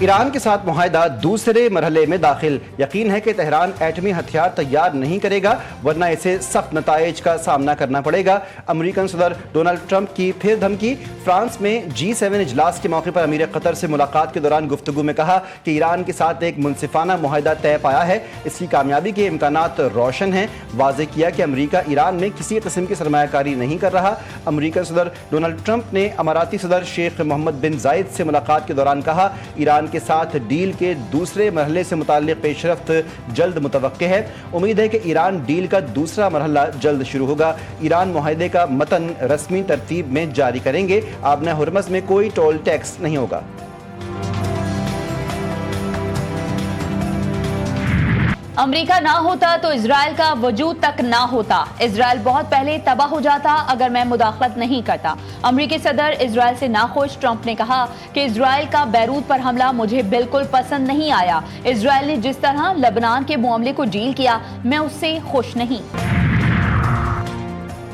ایران کے ساتھ معاہدہ دوسرے مرحلے میں داخل، یقین ہے کہ تہران ایٹمی ہتھیار تیار نہیں کرے گا ورنہ اسے سخت نتائج کا سامنا کرنا پڑے گا۔ امریکن صدر ڈونلڈ ٹرمپ کی پھر دھمکی۔ فرانس میں G7 اجلاس کے موقع پر امیر قطر سے ملاقات کے دوران گفتگو میں کہا کہ ایران کے ساتھ ایک منصفانہ معاہدہ طے پایا ہے، اس کی کامیابی کے امکانات روشن ہیں۔ واضح کیا کہ امریکہ ایران میں کسی قسم کی سرمایہ کاری نہیں کر رہا۔ امریکن صدر ڈونلڈ ٹرمپ نے اماراتی صدر شیخ محمد بن زائد سے ملاقات کے دوران کہا ایران کے ساتھ ڈیل کے دوسرے مرحلے سے متعلق پیش رفت جلد متوقع ہے۔ امید ہے کہ ایران ڈیل کا دوسرا مرحلہ جلد شروع ہوگا۔ ایران معاہدے کا متن رسمی ترتیب میں جاری کریں گے۔ آبنہ ہرمز میں کوئی ٹول ٹیکس نہیں ہوگا۔ امریکہ نہ ہوتا تو اسرائیل کا وجود تک نہ ہوتا، اسرائیل بہت پہلے تباہ ہو جاتا اگر میں مداخلت نہیں کرتا۔ امریکی صدر اسرائیل سے ناخوش، ٹرمپ نے کہا کہ اسرائیل کا بیروت پر حملہ مجھے بالکل پسند نہیں آیا۔ اسرائیل نے جس طرح لبنان کے معاملے کو ڈیل کیا میں اس سے خوش نہیں۔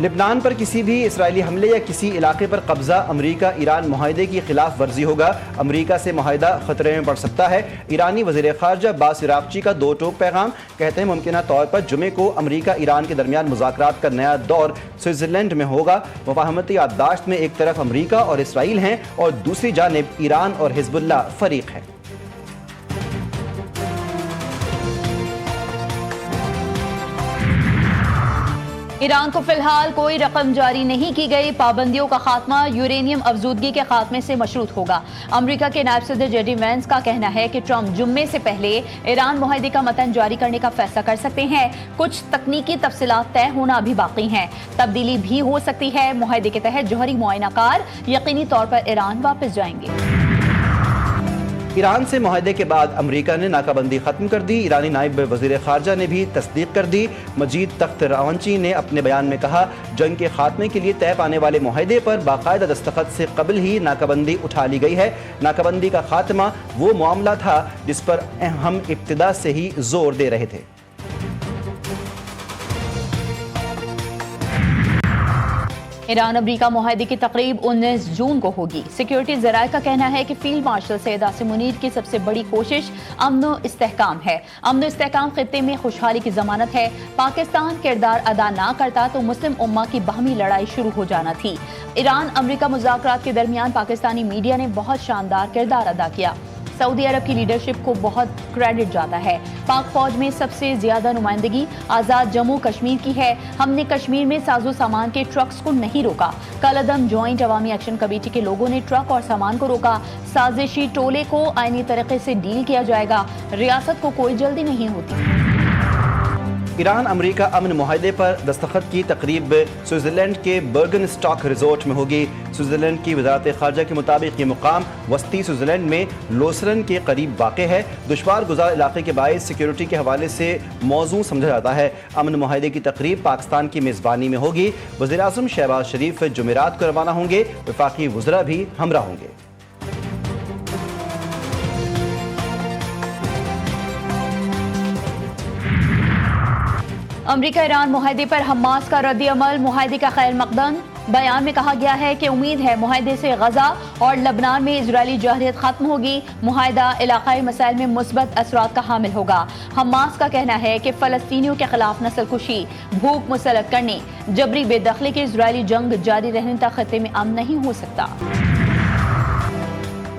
لبنان پر کسی بھی اسرائیلی حملے یا کسی علاقے پر قبضہ امریکہ ایران معاہدے کی خلاف ورزی ہوگا۔ امریکہ سے معاہدہ خطرے میں پڑ سکتا ہے۔ ایرانی وزیر خارجہ عباس عراقچی کا دو ٹوک پیغام، کہتے ہیں ممکنہ طور پر جمعے کو امریکہ ایران کے درمیان مذاکرات کا نیا دور سوئٹزرلینڈ میں ہوگا۔ مفاہمتی یادداشت میں ایک طرف امریکہ اور اسرائیل ہیں اور دوسری جانب ایران اور حزب اللہ فریق ہیں۔ ایران کو فی الحال کوئی رقم جاری نہیں کی گئی۔ پابندیوں کا خاتمہ یورینیم افزودگی کے خاتمے سے مشروط ہوگا۔ امریکہ کے نائب صدر JD وینس کا کہنا ہے کہ ٹرمپ جمعے سے پہلے ایران معاہدے کا متن جاری کرنے کا فیصلہ کر سکتے ہیں۔ کچھ تکنیکی تفصیلات طے ہونا ابھی باقی ہیں، تبدیلی بھی ہو سکتی ہے۔ معاہدے کے تحت جوہری معائنہ کار یقینی طور پر ایران واپس جائیں گے۔ ایران سے معاہدے کے بعد امریکہ نے ناکہ بندی ختم کر دی۔ ایرانی نائب وزیر خارجہ نے بھی تصدیق کر دی۔ مجید تخت راونچی نے اپنے بیان میں کہا جنگ کے خاتمے کے لیے طے پانے والے معاہدے پر باقاعدہ دستخط سے قبل ہی ناکہ بندی اٹھا لی گئی ہے۔ ناکہ بندی کا خاتمہ وہ معاملہ تھا جس پر ہم ابتدا سے ہی زور دے رہے تھے۔ ایران امریکہ معاہدے کی تقریب 19 جون کو ہوگی۔ سیکیورٹی ذرائع کا کہنا ہے کہ فیلڈ مارشل سید عاصم منیر کی سب سے بڑی کوشش امن و استحکام ہے۔ امن و استحکام خطے میں خوشحالی کی ضمانت ہے۔ پاکستان کردار ادا نہ کرتا تو مسلم امہ کی باہمی لڑائی شروع ہو جانا تھی۔ ایران امریکہ مذاکرات کے درمیان پاکستانی میڈیا نے بہت شاندار کردار ادا کیا۔ سعودی عرب کی لیڈرشپ کو بہت کریڈٹ جاتا ہے۔ پاک فوج میں سب سے زیادہ نمائندگی آزاد جموں کشمیر کی ہے۔ ہم نے کشمیر میں ساز و سامان کے ٹرکس کو نہیں روکا۔ کالعدم جوائنٹ عوامی ایکشن کمیٹی کے لوگوں نے ٹرک اور سامان کو روکا۔ سازشی ٹولے کو آئینی طریقے سے ڈیل کیا جائے گا۔ ریاست کو کوئی جلدی نہیں ہوتی۔ ایران امریکہ امن معاہدے پر دستخط کی تقریب سوئٹزرلینڈ کے برگن اسٹاک ریزورٹ میں ہوگی۔ سوئٹزرلینڈ کی وزارت خارجہ کے مطابق یہ مقام وسطی سوئٹزرلینڈ میں لوسرن کے قریب واقع ہے۔ دشوار گزار علاقے کے باعث سیکیورٹی کے حوالے سے موزوں سمجھا جاتا ہے۔ امن معاہدے کی تقریب پاکستان کی میزبانی میں ہوگی۔ وزیر اعظم شہباز شریف جمعرات کو روانہ ہوں گے۔ وفاقی وزراء بھی ہمراہ ہوں گے۔ امریکہ ایران معاہدے پر حماس کا رد عمل، معاہدے کا خیر مقدم۔ بیان میں کہا گیا ہے کہ امید ہے معاہدے سے غزہ اور لبنان میں اسرائیلی جارحیت ختم ہوگی۔ معاہدہ علاقائی مسائل میں مثبت اثرات کا حامل ہوگا۔ حماس کا کہنا ہے کہ فلسطینیوں کے خلاف نسل کشی، بھوک مسلط کرنے، جبری بے دخلی کی اسرائیلی جنگ جاری رہنے تک خطے میں امن نہیں ہو سکتا۔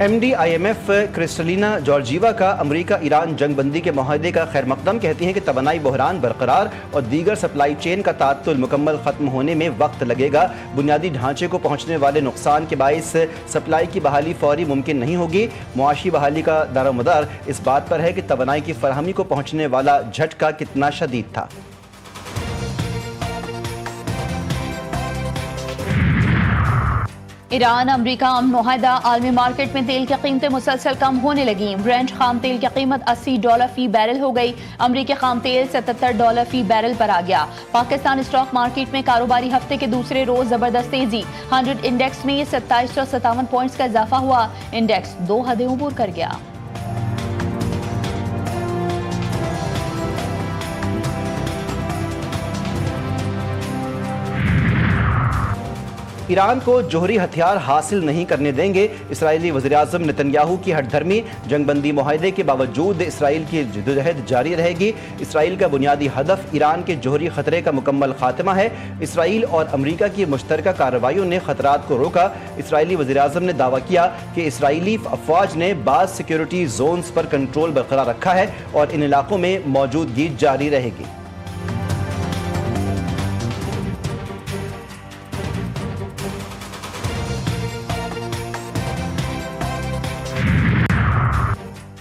MD IMF کرسٹلینا جارجیوا کا امریکہ ایران جنگ بندی کے معاہدے کا خیر مقدم، کہتی ہیں کہ توانائی بحران برقرار اور دیگر سپلائی چین کا تعطل مکمل ختم ہونے میں وقت لگے گا۔ بنیادی ڈھانچے کو پہنچنے والے نقصان کے باعث سپلائی کی بحالی فوری ممکن نہیں ہوگی۔ معاشی بحالی کا دار و مدار اس بات پر ہے کہ توانائی کی فراہمی کو پہنچنے والا جھٹکا کتنا شدید تھا۔ ایران امریکہ امن معاہدہ، عالمی مارکیٹ میں تیل کی قیمتیں مسلسل کم ہونے لگیں۔ برنٹ خام تیل کی قیمت $80 فی بیرل ہو گئی۔ امریکی خام تیل $77 فی بیرل پر آ گیا۔ پاکستان اسٹاک مارکیٹ میں کاروباری ہفتے کے دوسرے روز زبردست تیزی، 100 انڈیکس میں 2757 پوائنٹس کا اضافہ ہوا۔ انڈیکس 2 حدیں عبور کر گیا۔ ایران کو جوہری ہتھیار حاصل نہیں کرنے دیں گے، اسرائیلی وزیر اعظم نتن یاہو کی ہٹ دھرمی، جنگ بندی معاہدے کے باوجود اسرائیل کی جدوجہد جاری رہے گی۔ اسرائیل کا بنیادی ہدف ایران کے جوہری خطرے کا مکمل خاتمہ ہے۔ اسرائیل اور امریکہ کی مشترکہ کارروائیوں نے خطرات کو روکا۔ اسرائیلی وزیر اعظم نے دعویٰ کیا کہ اسرائیلی افواج نے بعض سیکیورٹی زونز پر کنٹرول برقرار رکھا ہے اور ان علاقوں میں موجودگی جاری رہے گی۔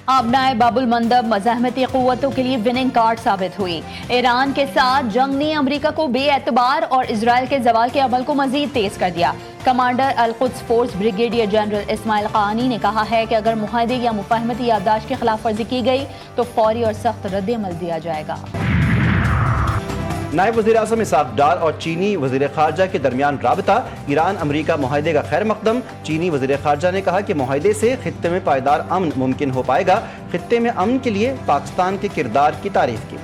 آبنائے باب المندب مزاحمتی قوتوں کے لیے وننگ کارڈ ثابت ہوئی۔ ایران کے ساتھ جنگ نے امریکہ کو بے اعتبار اور اسرائیل کے زوال کے عمل کو مزید تیز کر دیا۔ کمانڈر القدس فورس بریگیڈیئر جنرل اسماعیل قانی نے کہا ہے کہ اگر معاہدے یا مفاہمتی یادداشت کی خلاف ورزی کی گئی تو فوری اور سخت رد عمل دیا جائے گا۔ نائب وزیر اعظم اسحاق ڈار اور چینی وزیر خارجہ کے درمیان رابطہ، ایران امریکہ معاہدے کا خیر مقدم۔ چینی وزیر خارجہ نے کہا کہ معاہدے سے خطے میں پائیدار امن ممکن ہو پائے گا۔ خطے میں امن کے لیے پاکستان کے کردار کی تعریف کی۔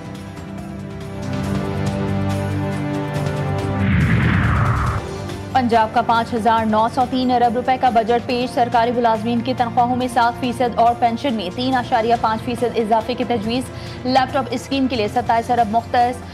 پنجاب کا 5,903 ارب روپے کا بجٹ پیش، سرکاری ملازمین کی تنخواہوں میں 7% اور پینشن میں 3.5% اضافے کی تجویز۔ لیپ ٹاپ اسکیم کے لیے 27 ارب مختص،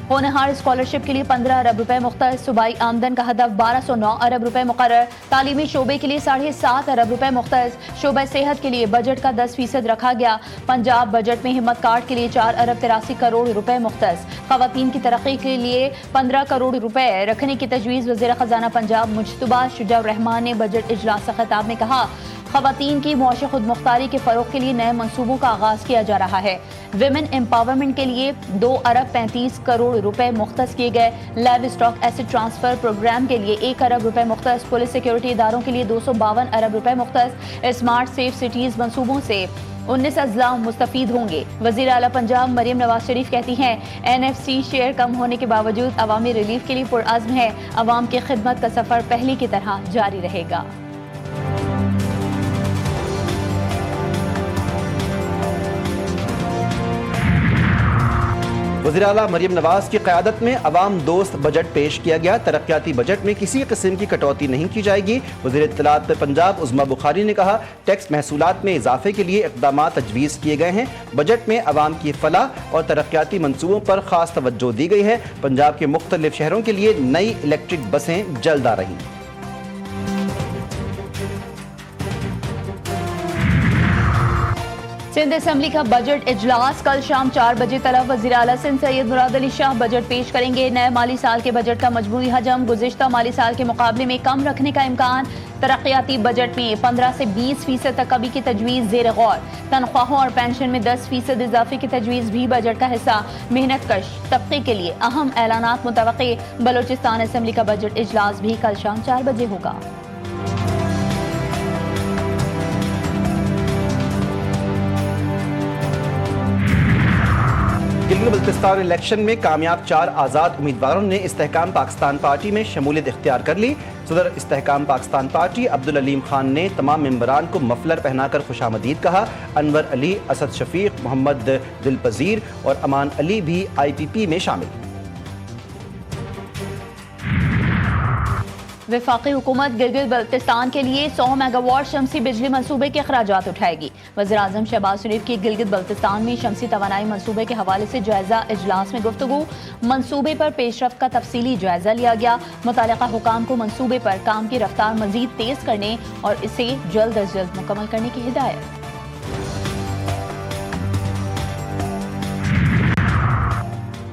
ہونہار اسکالرشپ کے لیے 15 ارب روپے مختص۔ صوبائی آمدن کا ہدف 1209 ارب روپے مقرر۔ تعلیمی شعبے کے لیے 7.5 ارب روپے مختص۔ شعبہ صحت کے لیے بجٹ کا 10% رکھا گیا۔ پنجاب بجٹ میں ہمت کارڈ کے لیے 4 ارب 83 کروڑ روپے مختص۔ خواتین کی ترقی کے لیے 15 کروڑ روپے رکھنے کی تجویز۔ وزیر خزانہ پنجاب مجتبیٰ شجاع الرحمان نے بجٹ اجلاس سے خطاب میں کہا، خواتین کی معاشی خود مختاری کے فروغ کے لیے نئے منصوبوں کا آغاز کیا جا رہا ہے۔ ویمن امپاورمنٹ کے لیے 2 ارب 35 کروڑ روپے مختص کیے گئے۔ Livestock asset transfer program کے لیے 1 ارب روپے مختص۔ پولیس سیکیورٹی اداروں کے لیے 252 ارب روپے مختص۔ اسمارٹ سیف سٹیز منصوبوں سے 19 اضلاع مستفید ہوں گے۔ وزیر اعلیٰ پنجاب مریم نواز شریف کہتی ہیں، NFC شیئر کم ہونے کے باوجود عوامی ریلیف کے لیے پرعزم ہے۔ عوام کی خدمت کا سفر پہلے کی طرح جاری رہے گا۔ وزیر اعلیٰ مریم نواز کی قیادت میں عوام دوست بجٹ پیش کیا گیا۔ ترقیاتی بجٹ میں کسی قسم کی کٹوتی نہیں کی جائے گی۔ وزیر اطلاعات پنجاب عظمیٰ بخاری نے کہا، ٹیکس محصولات میں اضافے کے لیے اقدامات تجویز کیے گئے ہیں۔ بجٹ میں عوام کی فلاح اور ترقیاتی منصوبوں پر خاص توجہ دی گئی ہے۔ پنجاب کے مختلف شہروں کے لیے نئی الیکٹرک بسیں جلد آ رہی ہیں۔ سندھ اسمبلی کا بجٹ اجلاس کل شام 4 بجے طلب۔ وزیر اعلیٰ سندھ سید مراد علی شاہ بجٹ پیش کریں گے۔ نئے مالی سال کے بجٹ کا مجموعی حجم گزشتہ مالی سال کے مقابلے میں کم رکھنے کا امکان۔ ترقیاتی بجٹ میں 15 سے 20% تک کمی کی تجویز زیر غور۔ تنخواہوں اور پینشن میں 10% اضافے کی تجویز بھی بجٹ کا حصہ۔ محنت کش طبقے کے لیے اہم اعلانات متوقع۔ بلوچستان اسمبلی کا بجٹ اجلاس بھی کل شام 4 بجے ہوگا۔ گلگت بلتستان الیکشن میں کامیاب 4 آزاد امیدواروں نے استحکام پاکستان پارٹی میں شمولیت اختیار کر لی۔ صدر استحکام پاکستان پارٹی عبدالعلیم خان نے تمام ممبران کو مفلر پہنا کر خوش آمدید کہا۔ انور علی، اسد شفیق، محمد دلپذیر اور امان علی بھی IPP میں شامل۔ وفاقی حکومت گلگت بلتستان کے لیے 100 میگا واٹ شمسی بجلی منصوبے کے اخراجات اٹھائے گی۔ وزیر اعظم شہباز شریف کی گلگت بلتستان میں شمسی توانائی منصوبے کے حوالے سے جائزہ اجلاس میں گفتگو۔ منصوبے پر پیش رفت کا تفصیلی جائزہ لیا گیا۔ متعلقہ حکام کو منصوبے پر کام کی رفتار مزید تیز کرنے اور اسے جلد از جلد مکمل کرنے کی ہدایت۔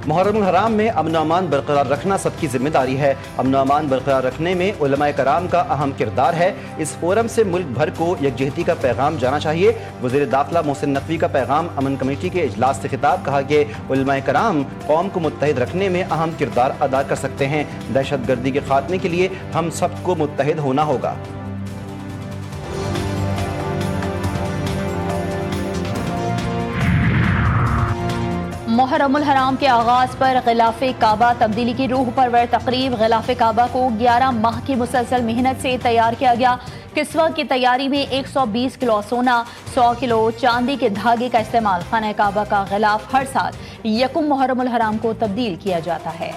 محرم الحرام میں امن و امان برقرار رکھنا سب کی ذمہ داری ہے۔ امن و امان برقرار رکھنے میں علماء کرام کا اہم کردار ہے۔ اس فورم سے ملک بھر کو یکجہتی کا پیغام جانا چاہیے۔ وزیر داخلہ محسن نقوی کا پیغام امن کمیٹی کے اجلاس سے خطاب، کہا کہ علماء کرام قوم کو متحد رکھنے میں اہم کردار ادا کر سکتے ہیں۔ دہشت گردی کے خاتمے کے لیے ہم سب کو متحد ہونا ہوگا۔ محرم الحرام کے آغاز پر غلاف کعبہ تبدیلی کی روح پرور تقریب۔ غلاف کعبہ کو 11 ماہ کی مسلسل محنت سے تیار کیا گیا۔ کسوہ کی تیاری میں 120 کلو سونا، 100 کلو چاندی کے دھاگے کا استعمال۔ خانہ کعبہ کا غلاف ہر سال یکم محرم الحرام کو تبدیل کیا جاتا ہے۔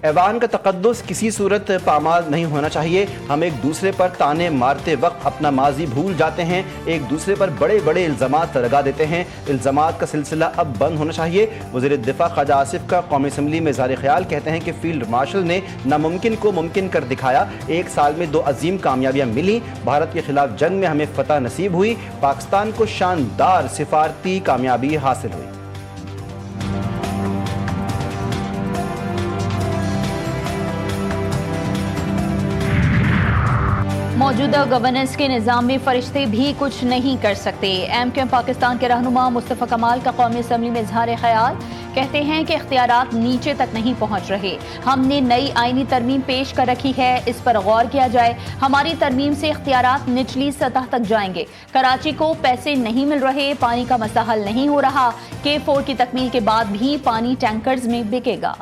ایوان کا تقدس کسی صورت پامال نہیں ہونا چاہیے. ہم ایک دوسرے پر تانے مارتے وقت اپنا ماضی بھول جاتے ہیں, ایک دوسرے پر بڑے بڑے الزامات لگا دیتے ہیں. الزامات کا سلسلہ اب بند ہونا چاہیے. وزیر دفاع خواجہ آصف کا قومی اسمبلی میں اظہار خیال, کہتے ہیں کہ فیلڈ مارشل نے ناممکن کو ممکن کر دکھایا. 1 سال میں 2 عظیم کامیابیاں ملیں. بھارت کے خلاف جنگ میں ہمیں فتح نصیب ہوئی. پاکستان کو شاندار سفارتی کامیابی حاصل ہوئی. موجودہ گورننس کے نظام میں فرشتے بھی کچھ نہیں کر سکتے. ایم کیو ایم پاکستان کے رہنما مصطفیٰ کمال کا قومی اسمبلی میں اظہار خیال, کہتے ہیں کہ اختیارات نیچے تک نہیں پہنچ رہے. ہم نے نئی آئینی ترمیم پیش کر رکھی ہے, اس پر غور کیا جائے. ہماری ترمیم سے اختیارات نچلی سطح تک جائیں گے. کراچی کو پیسے نہیں مل رہے, پانی کا مسئلہ حل نہیں ہو رہا. K4 کی تکمیل کے بعد بھی پانی ٹینکرز میں بکے گا.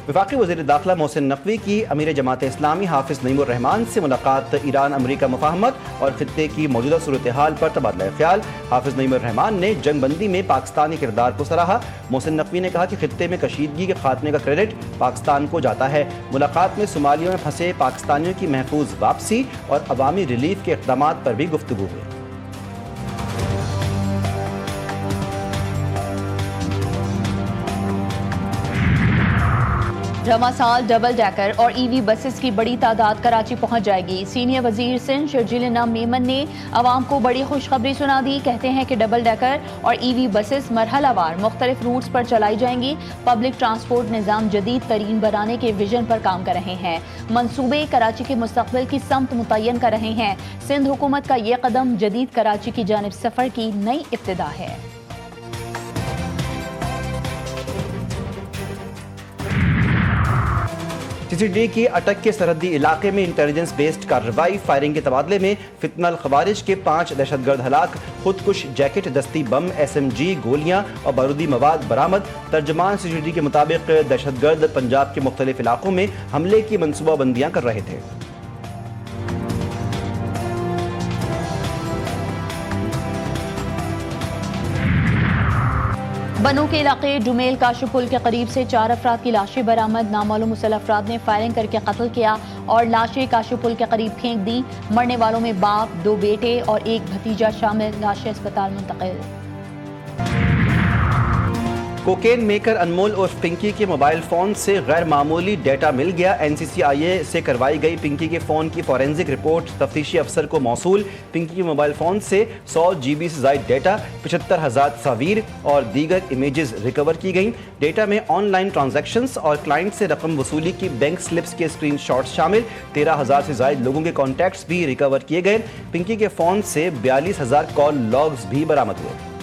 وفاقی وزیر داخلہ محسن نقوی کی امیر جماعت اسلامی حافظ نعیم الرحمان سے ملاقات. ایران امریکہ مفاہمت اور خطے کی موجودہ صورتحال پر تبادلہ خیال. حافظ نعیم الرحمان نے جنگ بندی میں پاکستانی کردار کو سراہا. محسن نقوی نے کہا کہ خطے میں کشیدگی کے خاتمے کا کریڈٹ پاکستان کو جاتا ہے. ملاقات میں صومالیہ میں پھنسے پاکستانیوں کی محفوظ واپسی اور عوامی ریلیف کے اقدامات پر بھی گفتگو ہوئی. رواں سال ڈبل ڈیکر اور ای وی بسز کی بڑی تعداد کراچی پہنچ جائے گی. سینئر وزیر سندھ شرجیل انعام میمن نے عوام کو بڑی خوشخبری سنا دی. کہتے ہیں کہ ڈبل ڈیکر اور ای وی بسز مرحلہ وار مختلف روٹس پر چلائی جائیں گی. پبلک ٹرانسپورٹ نظام جدید ترین بنانے کے ویژن پر کام کر رہے ہیں. منصوبے کراچی کے مستقبل کی سمت متعین کر رہے ہیں. سندھ حکومت کا یہ قدم جدید کراچی کی جانب سفر کی نئی ابتدا ہے. CCD کی اٹک کے سرحدی علاقے میں انٹیلیجنس بیسڈ کارروائی. فائرنگ کے تبادلے میں فتنہ الخوارج کے 5 دہشت گرد ہلاک. خودکش جیکٹ, دستی بم, SMG, گولیاں اور بارودی مواد برآمد. ترجمان CCD کے مطابق دہشت گرد پنجاب کے مختلف علاقوں میں حملے کی منصوبہ بندیاں کر رہے تھے. بنو کے علاقے ڈومیل کاشف پل کے قریب سے 4 افراد کی لاشیں برآمد. نامعلوم مسلح افراد نے فائرنگ کر کے قتل کیا اور لاشیں کاشف پل کے قریب پھینک دیں. مرنے والوں میں باپ, 2 بیٹے اور 1 بھتیجا شامل. لاشیں اسپتال منتقل. کوکین میکر انمول اور پنکی کے موبائل فون سے غیر معمولی ڈیٹا مل گیا. NCCIA سے کروائی گئی پنکی کے فون کی فورینزک رپورٹ تفتیشی افسر کو موصول. پنکی کے موبائل فون سے 100 GB سے زائد ڈیٹا, 75,000 تصاویر اور دیگر امیجز ریکور کی گئیں. ڈیٹا میں آن لائن ٹرانزیکشنز اور کلائنٹ سے رقم وصولی کی بینک سلپس کے اسکرین شاٹس شامل. 13,000 سے زائد لوگوں کے کانٹیکٹس بھی ریکور کیے گئے. پنکی کے فون سے 42,000 کال لاگز بھی برآمد ہوئے.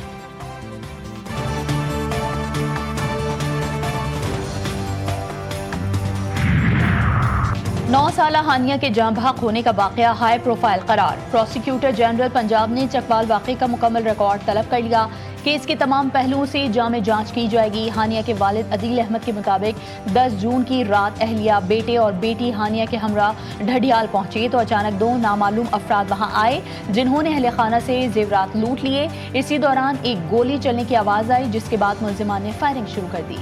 نو سالہ ہانیہ کے جاں بحق ہونے کا واقعہ ہائی پروفائل قرار. پروسیکیوٹر جنرل پنجاب نے چکوال واقعے کا مکمل ریکارڈ طلب کر لیا. کیس کے تمام پہلوؤں سے جامع جانچ کی جائے گی. ہانیہ کے والد عدیل احمد کے مطابق 10 جون کی رات اہلیہ, بیٹے اور بیٹی ہانیہ کے ہمراہ ڈھڈیال پہنچے تو اچانک 2 نامعلوم افراد وہاں آئے جنہوں نے اہل خانہ سے زیورات لوٹ لیے. اسی دوران ایک گولی چلنے کی آواز آئی جس کے بعد ملزمان نے فائرنگ شروع کر دی.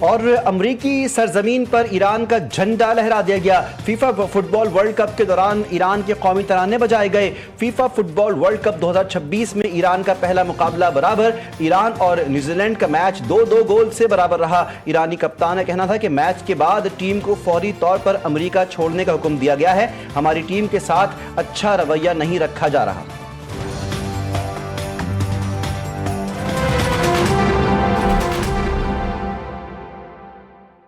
اور امریکی سرزمین پر ایران کا جھنڈا لہرا دیا گیا. فیفا فٹ بال ورلڈ کپ کے دوران ایران کے قومی ترانے بجائے گئے. فیفا فٹ بال ورلڈ کپ 2026 میں ایران کا پہلا مقابلہ برابر. ایران اور نیوزی لینڈ کا میچ 2-2 گول سے برابر رہا. ایرانی کپتان کا کہنا تھا کہ میچ کے بعد ٹیم کو فوری طور پر امریکہ چھوڑنے کا حکم دیا گیا ہے. ہماری ٹیم کے ساتھ اچھا رویہ نہیں رکھا جا رہا.